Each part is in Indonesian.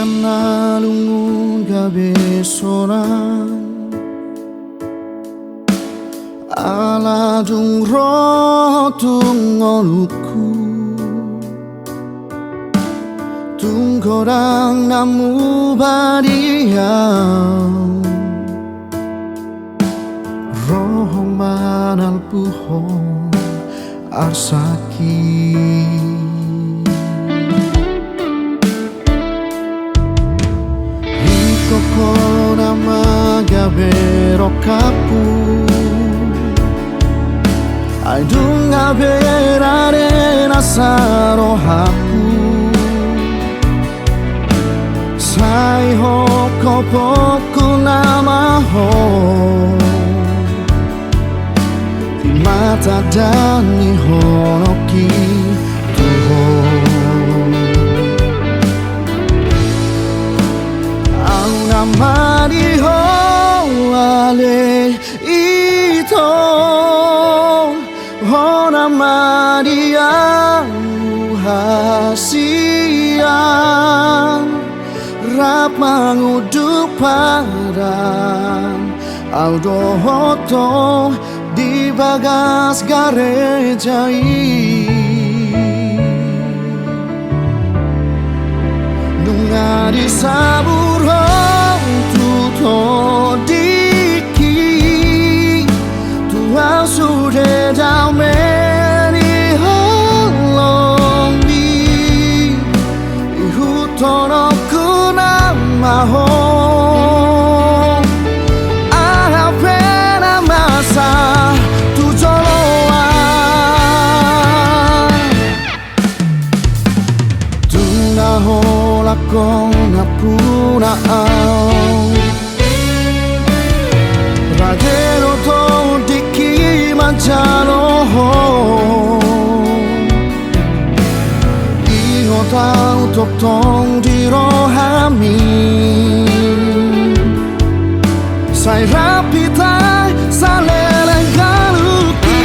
na lungun gabi soran ala dung rotung oluku tung korang namu badiau roh manal puhong arsaki Koko nama gabero kapu Ai dunga berare nasaro haku Sai ho kopoku nama ho Di mata dan ni honoki tuho Mari ho ale ito Hona Maria hasian Rap manguduk padan Aldo hoto di bagas garejai Nunga di sabur ho diki Tuhan sudah damai halongi Ihutonoku nama ho Ahapena masa tujoloan Tuna ho lakona punaan Ragero to diki manjano ho Iho tau tok tong di rohami Sai rapita salelen galuki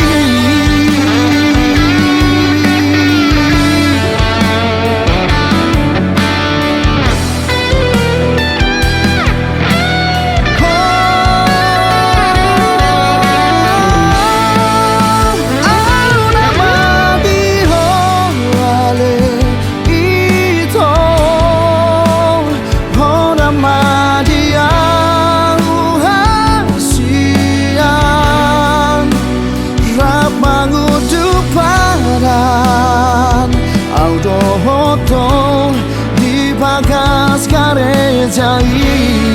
Aldo hoto di bagas garejai